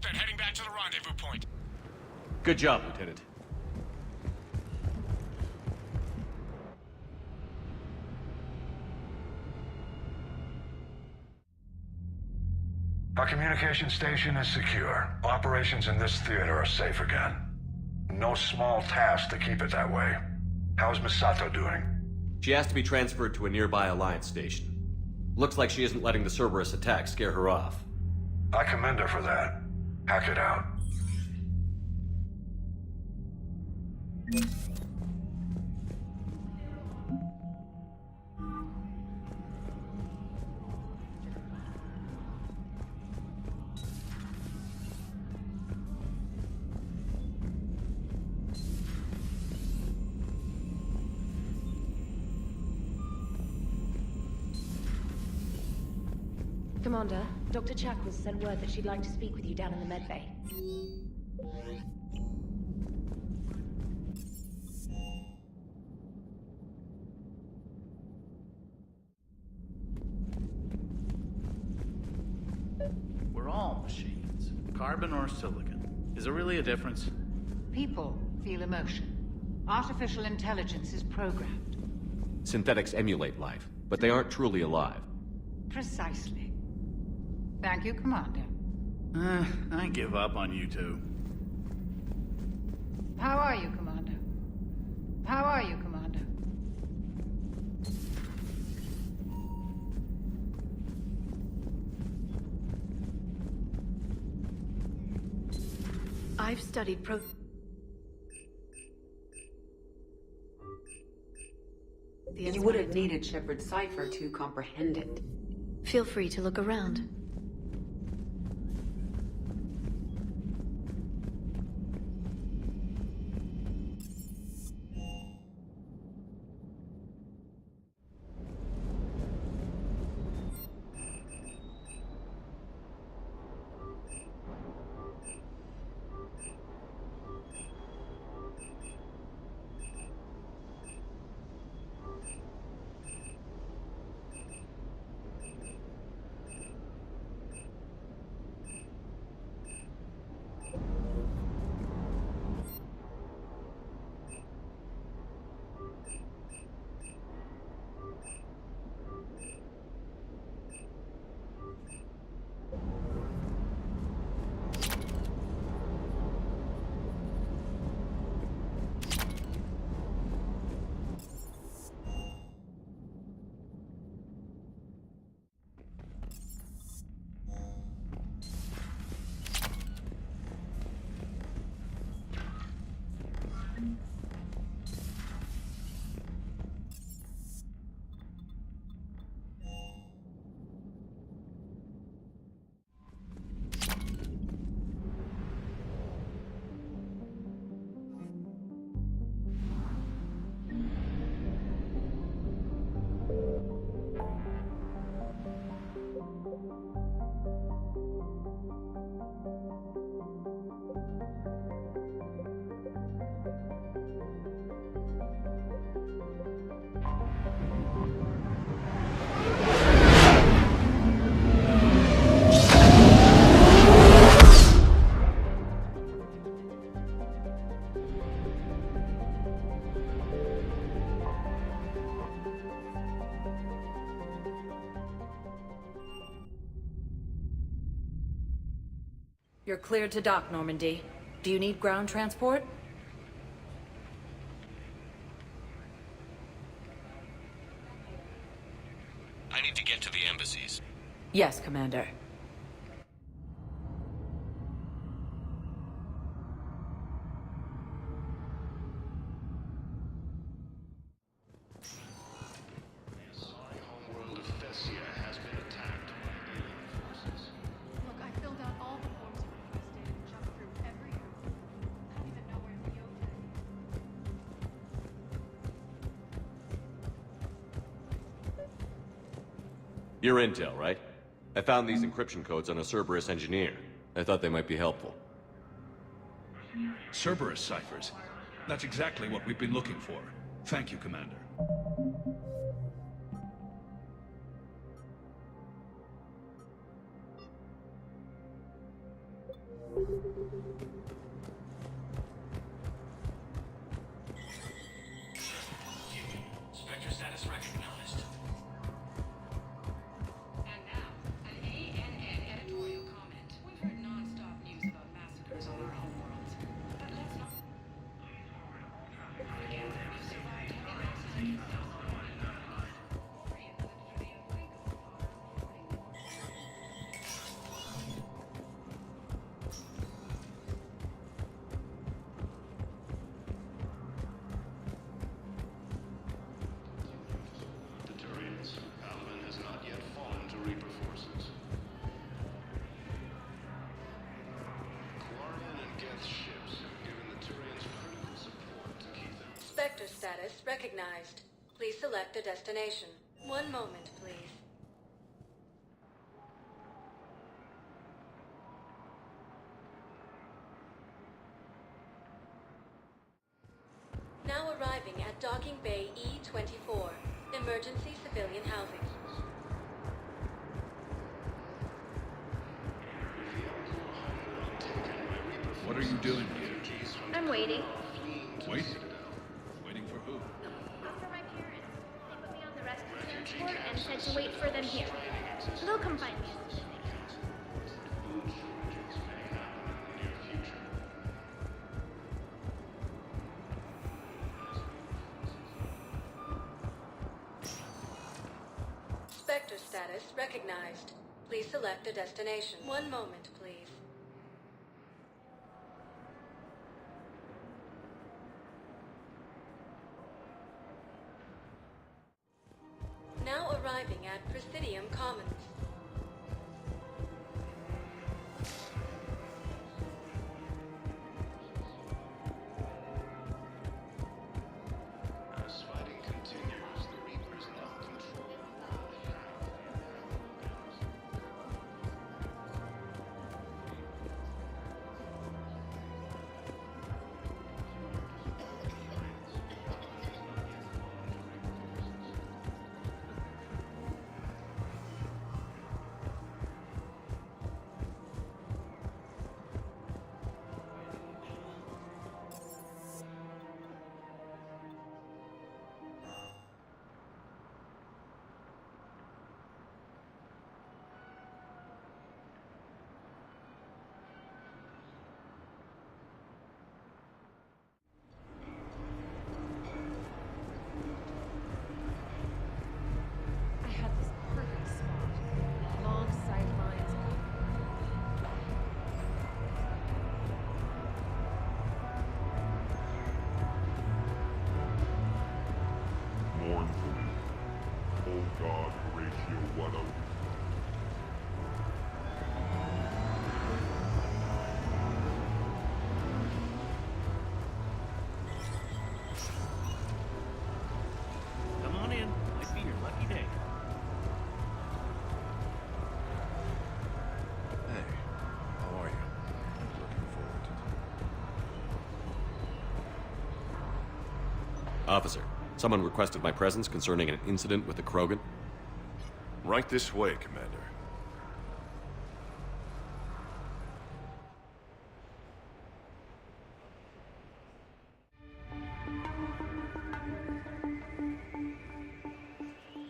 Then heading back to the rendezvous point. Good job, Lieutenant. Our communication station is secure. Operations in this theater are safe again. No small task to keep it that way. How's Misato doing? She has to be transferred to a nearby Alliance station. Looks like she isn't letting the Cerberus attack scare her off. I commend her for that. Hack it out. Commander, Dr. Chakwas sent word that she'd like to speak with you down in the medbay. We're all machines. Carbon or silicon. Is there really a difference? People feel emotion. Artificial intelligence is programmed. Synthetics emulate life, but they aren't truly alive. Precisely. Thank you, Commander. I give up on you two. How are you, Commander? How are you, Commander? I've studied You would have needed Shepard's cipher to comprehend it. Feel free to look around. You're cleared to dock, Normandy. Do you need ground transport? I need to get to the embassies. Yes, Commander. Look, I filled out all the forms you requested and jumped through every hoop. I don't even know where the Your intel, right? I found these encryption codes on a Cerberus engineer. I thought they might be helpful. Cerberus ciphers. That's exactly what we've been looking for. Thank you, Commander. Spectre status recognized. And now, an ANN editorial comment. We've heard non-stop news about massacres on our home worlds. But let's not forget that we've survived heavy losses against us. The Turians. Alvin has not yet fallen to Reaper forces. Quarian and Geth's ships have given the Turians critical support to keep them. Spectre status recognized. Please select a destination. One moment, please. Now arriving at Docking Bay E-24. Emergency civilian housing. What are you doing here? I'm waiting. Waiting? Waiting for who? For my parents. They put me on the rescue transport and said to wait for them here. They'll come find me. Spectre status recognized. Please select a destination. One moment, please. arriving at Presidium Commons. As fighting continues, the Reapers now control. I had this perfect spot. Long sight lines. Mournfully, O God Horatio Watto. Come on in. Might be your lucky day. Hey, how are you? Looking forward to Officer, someone requested my presence concerning an incident with the Krogan. Right this way, Commander.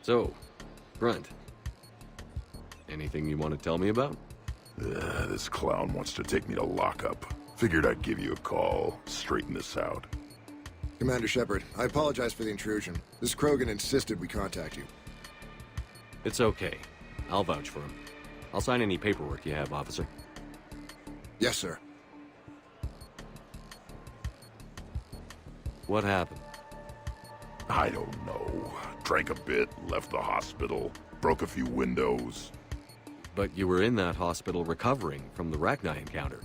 So, Grunt, anything you want to tell me about? This clown wants to take me to lockup. Figured I'd give you a call, straighten this out. Commander Shepard, I apologize for the intrusion. This Krogan insisted we contact you. It's okay. I'll vouch for him. I'll sign any paperwork you have, officer. Yes, sir. What happened? I don't know. Drank a bit, left the hospital, broke a few windows. But you were in that hospital recovering from the Rachni encounter.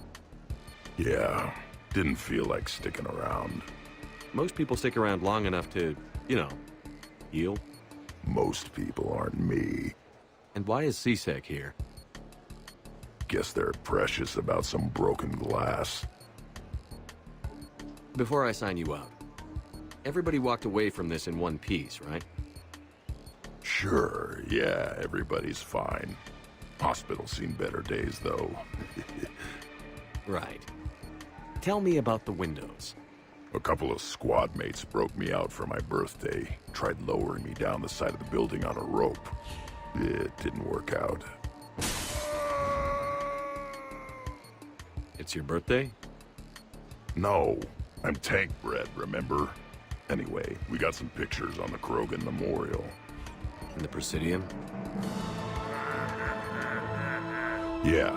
Yeah, didn't feel like sticking around. Most people stick around long enough to, you know, heal. Most people aren't me. And why is CSEC here? Guess they're precious about some broken glass. Before I sign you out, everybody walked away from this in one piece, right? Sure, yeah, everybody's fine. Hospital's seen better days, though. Right. Tell me about the windows. A couple of squad mates broke me out for my birthday. Tried lowering me down the side of the building on a rope. It didn't work out. It's your birthday? No, I'm tank bred, remember? Anyway, we got some pictures on the Krogan Memorial. In the Presidium? Yeah,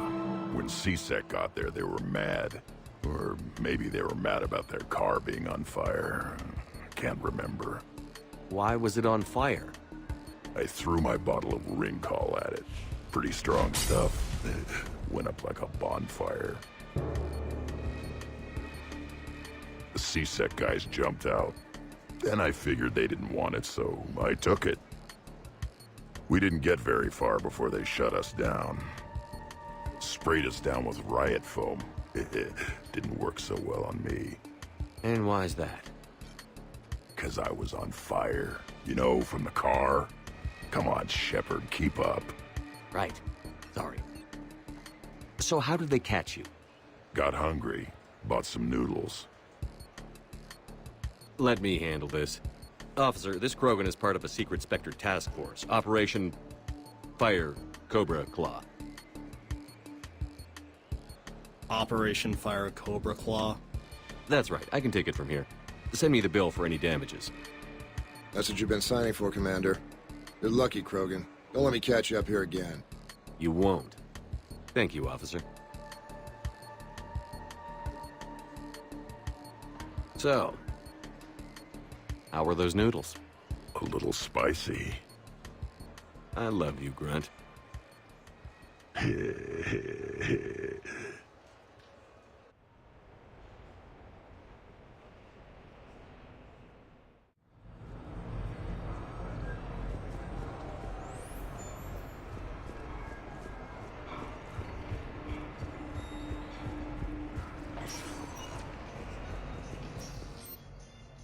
when CSEC got there, they were mad. Or maybe they were mad about their car being on fire. Can't remember. Why was it on fire? I threw my bottle of Ringcall at it. Pretty strong stuff. Went up like a bonfire. The CSEC guys jumped out. Then I figured they didn't want it, so I took it. We didn't get very far before they shut us down. Sprayed us down with riot foam. Didn't work so well on me. And why's that? 'Cause I was on fire. You know, from the car. Come on, Shepard, keep up. Right. Sorry. So how did they catch you? Got hungry. Bought some noodles. Let me handle this. Officer, this Krogan is part of a secret Spectre task force. Operation Fire Cobra Claw. Operation Fire Cobra Claw? That's right. I can take it from here. Send me the bill for any damages. That's what you've been signing for, Commander. You're lucky, Krogan. Don't let me catch you up here again. You won't. Thank you, officer. So, how were those noodles? A little spicy. I love you, Grunt.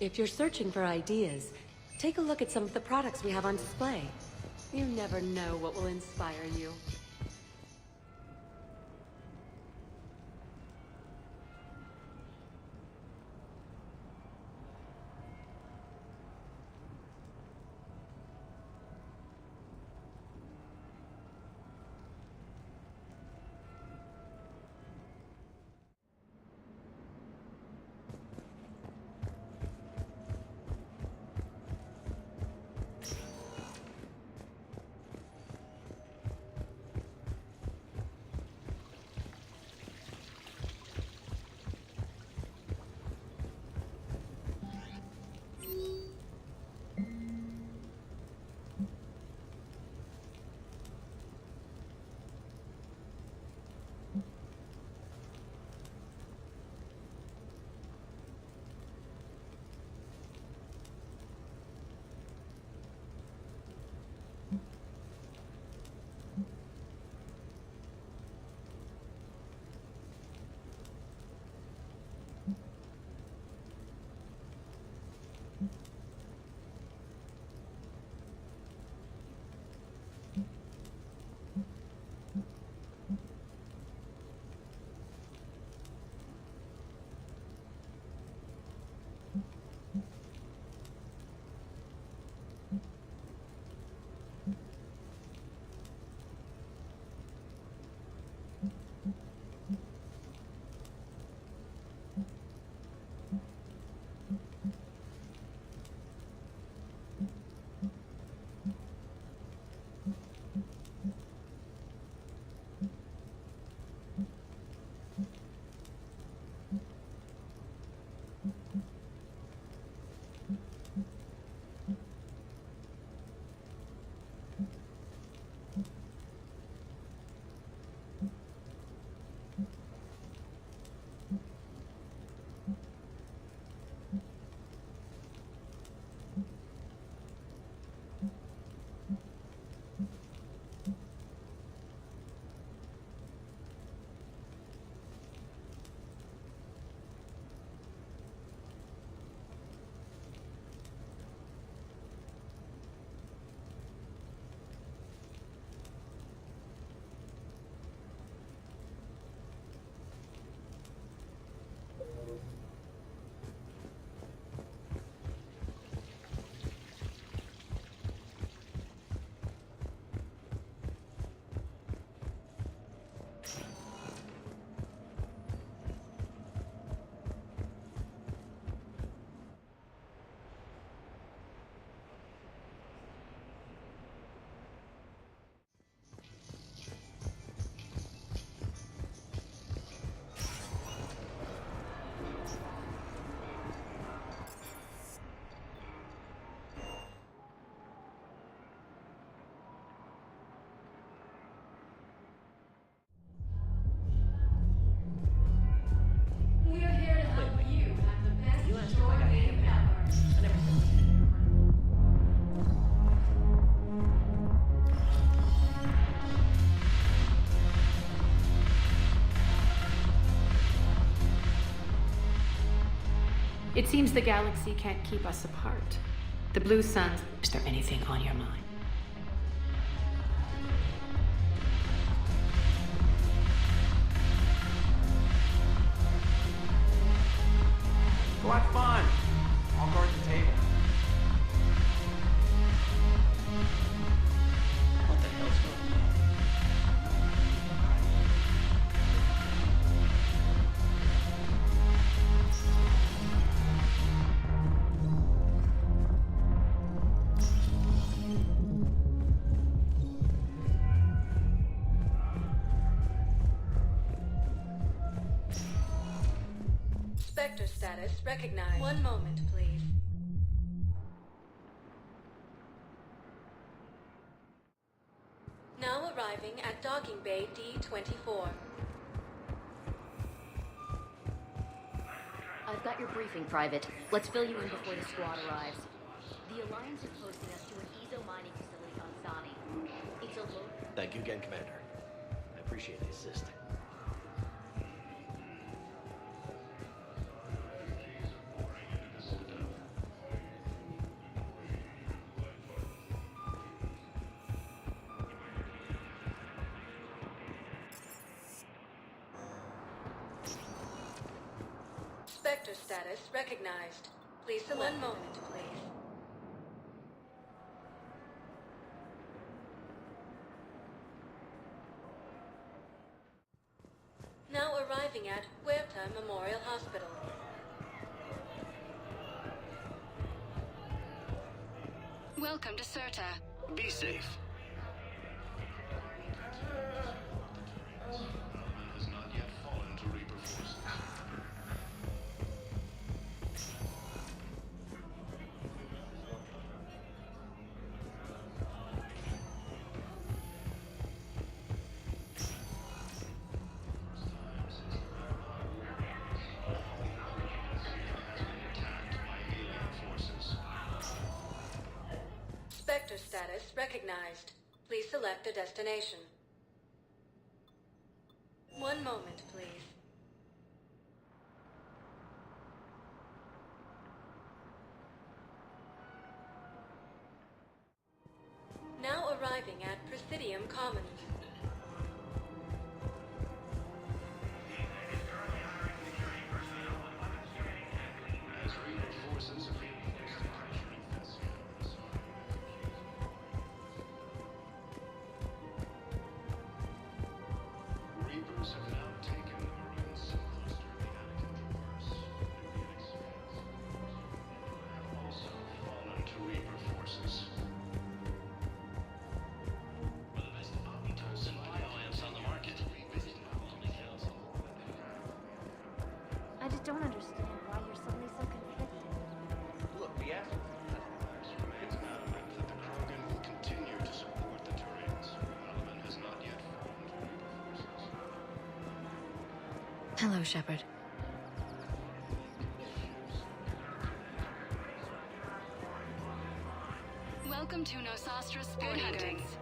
If you're searching for ideas, take a look at some of the products we have on display. You never know what will inspire you. It seems the galaxy can't keep us apart. The blue suns. Is there anything on your mind? Go have fun. I'll guard the table. What the hell's going on? Spectre status recognized. One moment, please. arriving at docking bay D-24. I've got your briefing, Private. Let's fill you in before the squad arrives. The Alliance has posted us to an ESO mining facility on Zani. It's a low... Thank you again, Commander. I appreciate the assist. Spectre status recognized. Please select. One moment, please. Now arriving at Huerta Memorial Hospital. Welcome to Certa. Be safe. Has not yet fallen to Reaper forces. Spectre status recognized. Please select a destination. One moment, please. Now arriving at Presidium Commons. As Reaper forces have reinforced the capturing vessels. Reapers have now taken the Marines so close to the Anakin Traverse, Nubian Expanse, and have also fallen to Reaper forces. We're the best omnitools and bioamps on the market. I just don't understand why you're suddenly so conflicted. Look, the asset remains adamant that the Krogan will continue to support the Turians. Malaman has not yet fallen to Reaper forces. Hello, Shepard. Welcome to Nosastra Sport Huntings.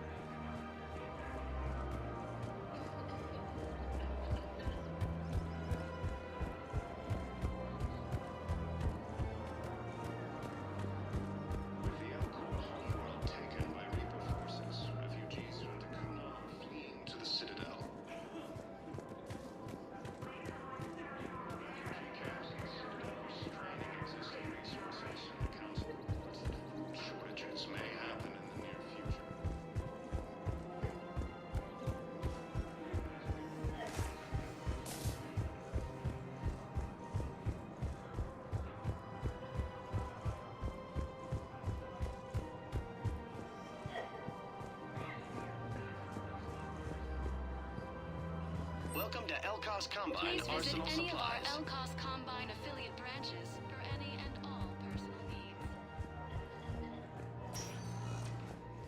With the Elcor homeworld taken by Reaper forces, refugees from Takuna are fleeing to the Citadel. Camps in the Citadel are straining existing resources, and the Council reports that food shortages may happen in the near future. Welcome to Elcos Combine Please visit Arsenal any of our Supplies. LCOS Combine affiliate branches for any and all personal needs.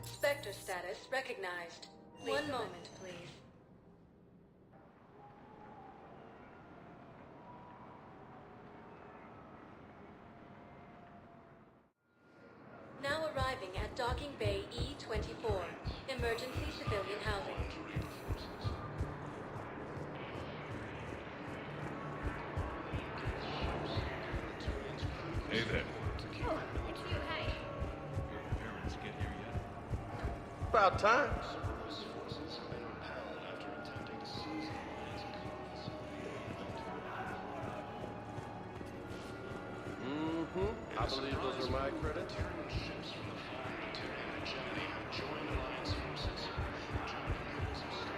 Spectre status recognized. One moment, please. Now arriving at docking bay E-24. Emergency civilian housing. Hey there. Oh, it's you, hey. Parents get here yet? About time. Cerberus forces have been repelled after attempting to seize the Alliance Mm-hmm. I believe those are my credits. Terran ships from the fallen Batarian hegemony have joined Alliance forces. German units have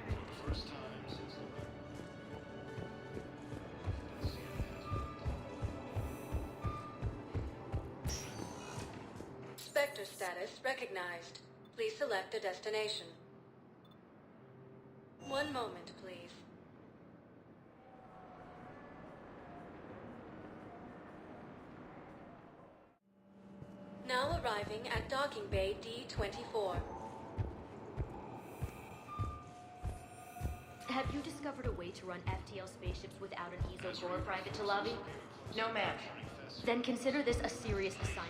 for the first time since the Spectre status recognized. Please select a destination. One moment, please. now arriving at docking bay D-24. Have you discovered a way to run FTL spaceships without an ESO core private to lobby? No, ma'am. Then consider this a serious assignment.